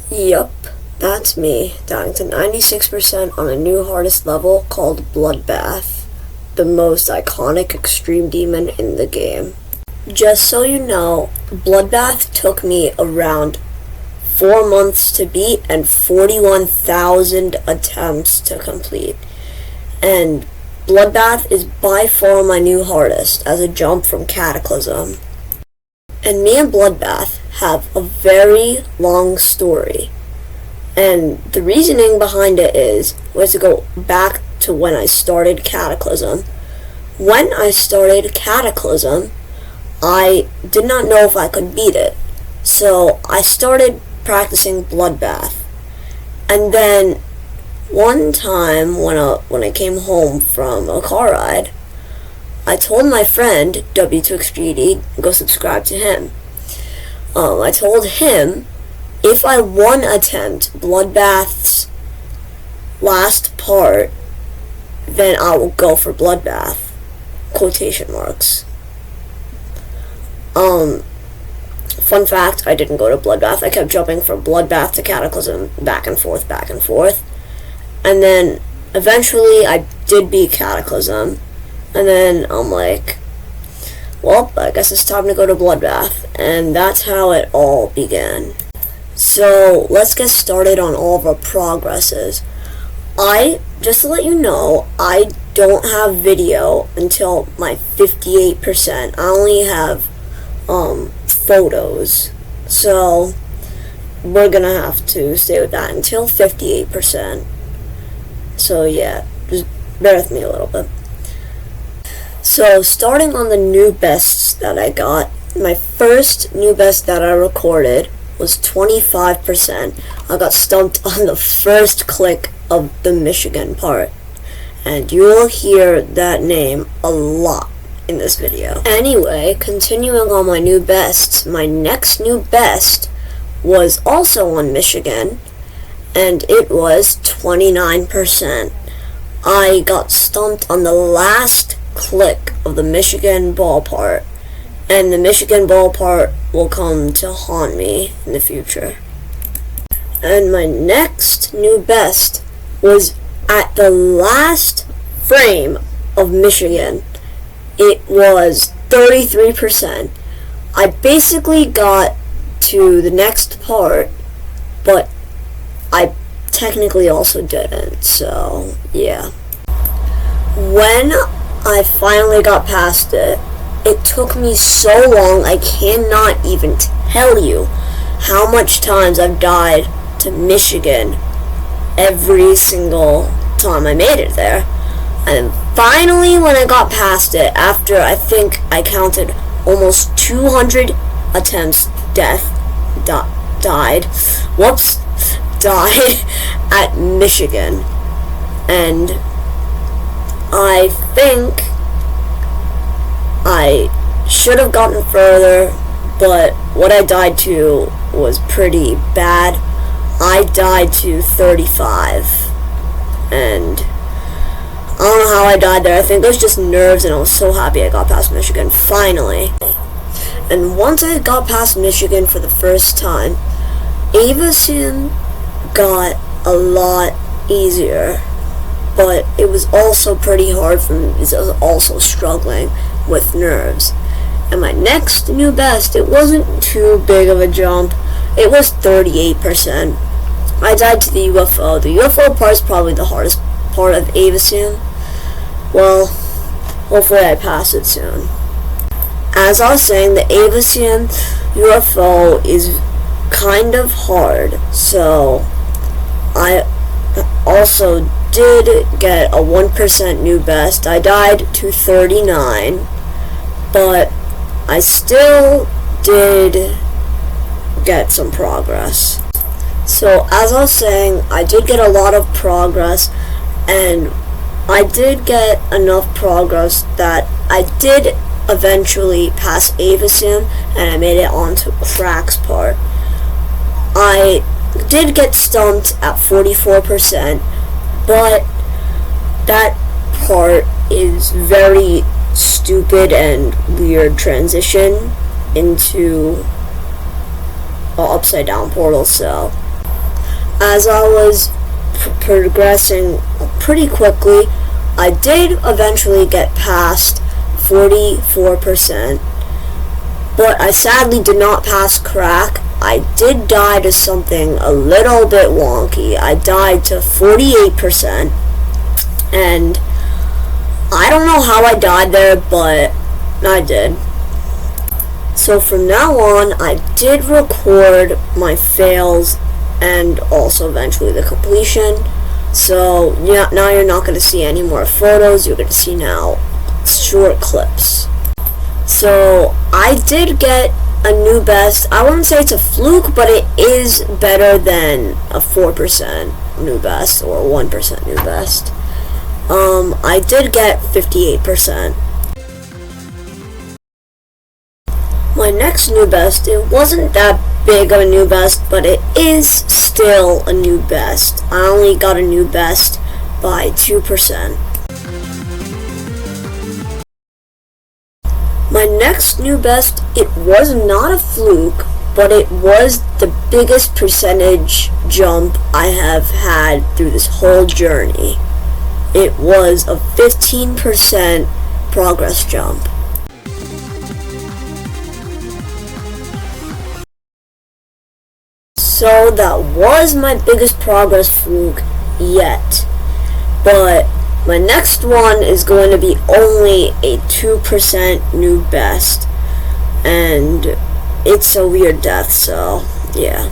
Yup, that's me, dying to 96% on a new hardest level called Bloodbath, the most iconic extreme demon in the game. Just so you know, Bloodbath took me around 4 months to beat and 41,000 attempts to complete. And Bloodbath is by far my new hardest, as a jump from Cataclysm. And me and Bloodbath have a very long story. And the reasoning behind it was to go back to when I started Cataclysm. When I started Cataclysm, I did not know if I could beat it. So I started practicing Bloodbath. And then one time when I came home from a car ride, I told my friend, W2XGD, go subscribe to him. I told him if I one attempt Bloodbath's last part, then I will go for Bloodbath. Quotation marks. Fun fact, I didn't go to Bloodbath. I kept jumping from Bloodbath to Cataclysm, back and forth. And then eventually I did beat Cataclysm. And then I'm like, well, I guess it's time to go to Bloodbath. And that's how it all began. So let's get started on all of our progresses. Just to let you know, I don't have video until my 58%. I only have photos. So we're gonna have to stay with that until 58%. So yeah, just bear with me a little bit. So starting on the new bests that I got, my first new best that I recorded was 25%. I got stumped on the first click of the Michigan part, and you will hear that name a lot in this video. Anyway, continuing on my new bests, my next new best was also on Michigan, and it was 29%. I got stumped on the last click of the Michigan ball part, and the Michigan ball part will come to haunt me in the future. And my next new best was at the last frame of Michigan. It was 33%. I basically got to the next part, but I technically also didn't, so yeah. When I finally got past it, it took me so long I cannot even tell you how much times I've died to Michigan every single time I made it there. And finally, when I got past it, after I think I counted almost 200 attempts, died at Michigan. And I think I should have gotten further, but what I died to was pretty bad. I died to 35, and I don't know how I died there. I think it was just nerves, and I was so happy I got past Michigan, finally. And once I got past Michigan for the first time, Avasim got a lot easier, but it was also pretty hard for me because I was also struggling with nerves. And my next new best, it wasn't too big of a jump. It was 38%. I died to the UFO. The UFO part is probably the hardest part of Avasim. Well, hopefully I pass it soon. As I was saying, the Avasim UFO is kind of hard, so I also did get a 1% new best. I died to 39, but I still did get some progress. So as I was saying, I did get a lot of progress, and I did get enough progress that I did eventually pass Avasim, and I made it onto Crack's part. I did get stumped at 44%, but that part is very stupid and weird transition into an upside down portal, so as I was progressing pretty quickly, I did eventually get past 44%, but I sadly did not pass crack. I did die to something a little bit wonky. I died to 48%, and I don't know how I died there, but I did. So from now on, I did record my fails and also eventually the completion. So yeah, now you're not going to see any more photos. You're going to see now short clips. So I did get a new best. I wouldn't say it's a fluke, but it is better than a 4% new best or 1% new best. I did get 58%. My next new best, it wasn't that big of a new best, but it is still a new best. I only got a new best by 2%. My next new best, it was not a fluke, but it was the biggest percentage jump I have had through this whole journey. It was a 15% progress jump. So that was my biggest progress fluke yet. But my next one is going to be only a 2% new best. And it's a weird death, so yeah.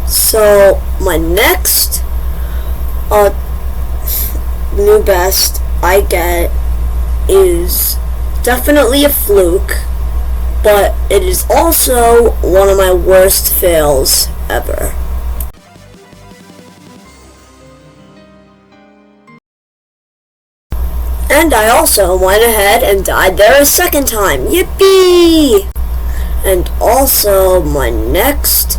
So my next new best I get is definitely a fluke, but it is also one of my worst fails ever. And I also went ahead and died there a second time. Yippee! And also my next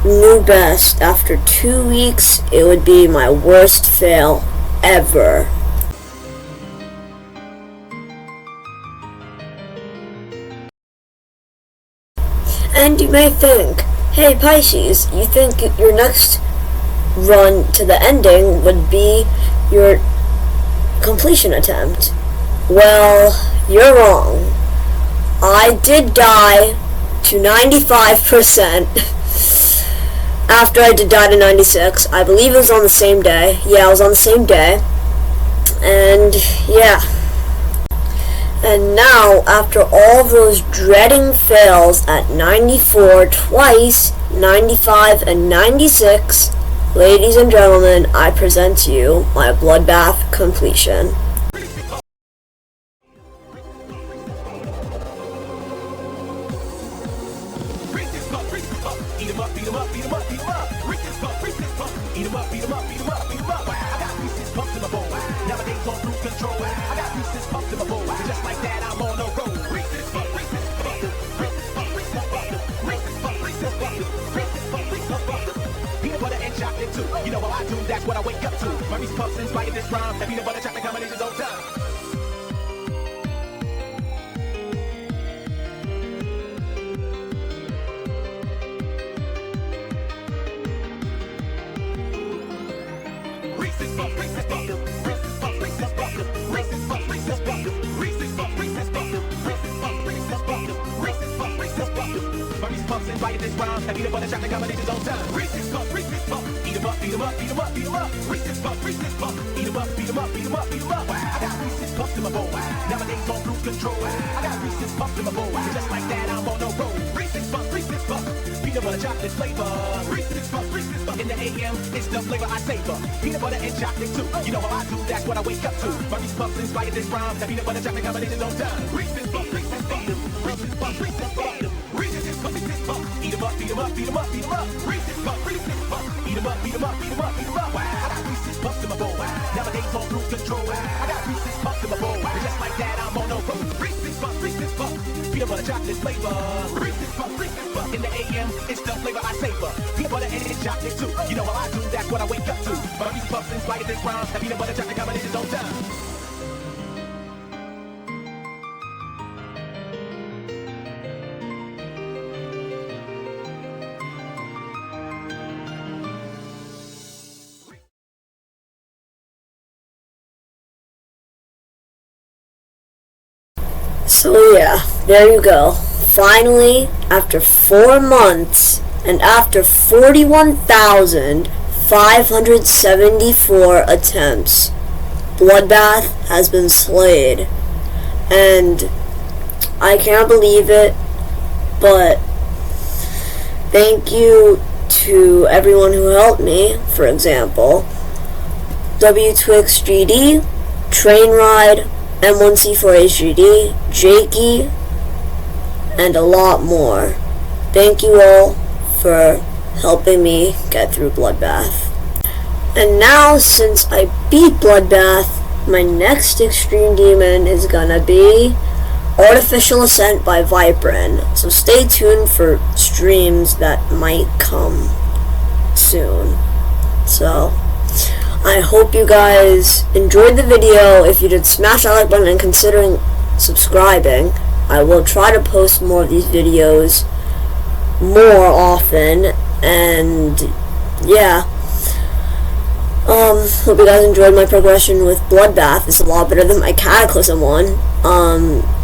new best, after 2 weeks, it would be my worst fail ever. And you may think, hey Pisces, you think your next run to the ending would be your completion attempt. Well, you're wrong. I did die to 95%. After I did die to 96, I believe it was on the same day. Yeah, it was on the same day. And yeah. And now, after all those dreading fails at 94 twice, 95 and 96, ladies and gentlemen, I present to you my Bloodbath completion. You know how I do, that's what I wake up to. My Reese Puffs inspired this rhyme. That peanut butter chocolate combination's on time. Reese's Puffs, Reese's Puffs, Reese's Puffs, Reese's Puffs, Reese's Puffs, Reese's Puffs, Reese's Puffs, Reese's Puffs, Reese's Puffs, Reese's Puffs, Reese's Puffs, Reese's Puffs. My Reese Puffs inspired this rhyme. That peanut butter chocolate combination's on time. Reese's Puffs, Reese's Puffs. Eat 'em up, beat 'em up, beat 'em up, beat 'em up. Reese's Puffs, Reese's Puffs. Eat 'em up, beat 'em up, beat 'em up, beat 'em up. I got Reese's Puffs in my bowl. Nowadays on cruise control. I got Reese's Puffs in my bowl. Just like that, I'm on a roll. Reese's Puffs, Reese's Puffs. Peanut butter chocolate flavor. Reese's Puffs, Reese's Puffs. In the AM, it's the flavor I savor. Peanut butter and chocolate too. You know how I do, that's what I wake up to. My Reese's Puffs inspired this rhyme. That peanut butter chocolate combination's on time. Reese's Puffs, Reese's Puffs. Reese's Puffs, Reese's Puffs. Reese's Puffs, Reese's Puffs. Eat 'em up, beat 'em up, beat 'em up, beat 'em up. Reese's Puffs, Reese's Puffs. Eat 'em up, beat 'em up, beat 'em up, beat 'em up. I got Reese's Puffs in my bowl. Nowadays on cruise control. I got Reese's Puffs in my bowl. Just like that, I'm on a roll. Reese's Puffs, Reese's Puffs. Peanut butter chocolate flavor. Reese's Puffs, Reese's Puffs. In the AM, it's the flavor I savor. Peanut butter and chocolate too. You know how I do, that's what I wake up to. My Reese's Puffs inspired this rhyme. That peanut butter chocolate combination's on time. So yeah, there you go. Finally, after 4 months and after 41,574 attempts, Bloodbath has been slayed. And I can't believe it, but thank you to everyone who helped me. For example, W2XGD, Trainride, M1C4HGD, Jakey, and a lot more. Thank you all for helping me get through Bloodbath. And now, since I beat Bloodbath, my next Extreme Demon is gonna be Artificial Ascent by Viprin. So stay tuned for streams that might come soon. So I hope you guys enjoyed the video. If you did, smash that like button and considering subscribing. I will try to post more of these videos more often, and yeah. Hope you guys enjoyed my progression with Bloodbath. It's a lot better than my Cataclysm one.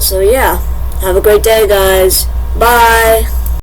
So yeah. Have a great day, guys. Bye!